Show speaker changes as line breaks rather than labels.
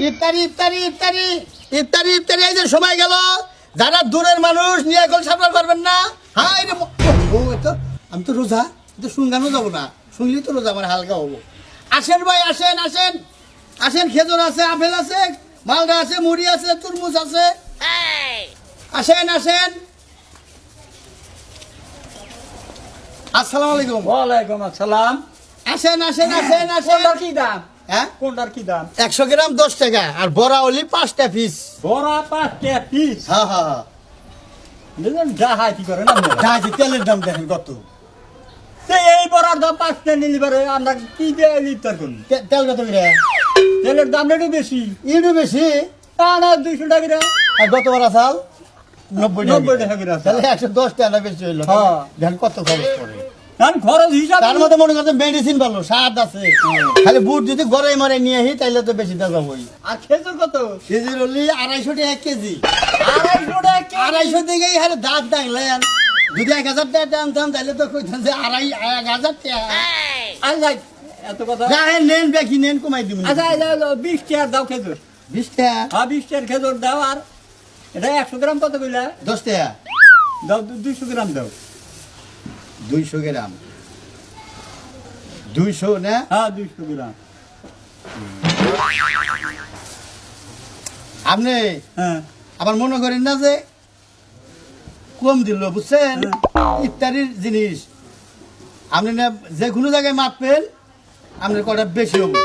ইফতারি ইফতারি ইফতারি ইফতারি ইফতারি এই যে সময় গেল, যারা দূরের মানুষ নিয়ে এখন সাফার করবেন না। হাই রে ও তো আমি তো রোজা, তো শুনগানো যাবো না, শুনলেই তো রোজা আমার হালকা হবো। আসেন ভাই আসেন আসেন আসেন, খেজুর আছে, আপেল আছে, মালদা আছে, মুড়ি আছে, তরমুজ আছে, আসেন আসেন। আসসালামু আলাইকুম।
ওয়ালাইকুম আসসালাম।
আসেন আসেন আসেন আসেন।
কোনটার কি দাম?
হ্যাঁ
কোনটার কি দাম?
100 গ্রাম 10 টাকা, আর বড়া হলি 5টা পিস।
বড়া 5 টাকা পিস।
হ্যাঁ হ্যাঁ হ্যাঁ।
বুঝলেন ডাহাই কি করে না আপনারা?
ডাহাজি তেলের দাম দেখেন কত।
তো এই বড়ার দাম 5 টাকা নিলে পারে আমরা কি দিয়ে ইফতার করব?
তেল কত করে?
তেলের দাম একটু বেশি।
একটু বেশি।
তা না 200 টাকা করে।
আর গতবার আসাল 90
টাকা করে আছে।
তাহলে 110 টাকা বেশি হইলো।
হ্যাঁ।
দেখেন কত খরচ করে।
কারণ খরচ হিসাব
তার মধ্যে মনে করছেন মেডিসিন ভালো, স্বাদ আছে। খালি বুট যদি গড়াই মারে নিয়ে আসি তাইলে তো বেশি দাম যাবই।
আর খেজুর কত?
কেজি হলি 250 টাকা কেজি।
250 টাকা।
250 দিকেই হারে দাঁত ডাকলেন। যদি 1000 টাকা আনতাম তাহলে তো কইতেন যে 1000 টাকা।
আর যাই এত কথা।
রাহেন নেন বেশি নেন কমাই দিবেন।
আচ্ছা এই হলো 20 টাকা দাও খেজুর।
20 টাকা।
হ্যাঁ 20 টাকার খেজুর দাও। আর এটা 100 গ্রাম কত কইলা?
10 টাকা।
দাও 200 গ্রাম দাও।
200 গ্রাম 200 না?
হ্যাঁ 200 গ্রাম।
আপনি
হ্যাঁ
আবার মনে করেন না যে কম দিল, বুঝছেন? ইফতারির জিনিস আপনি না যে কোনো জায়গায় মাপবেন আপনার কটা বেশি হবো।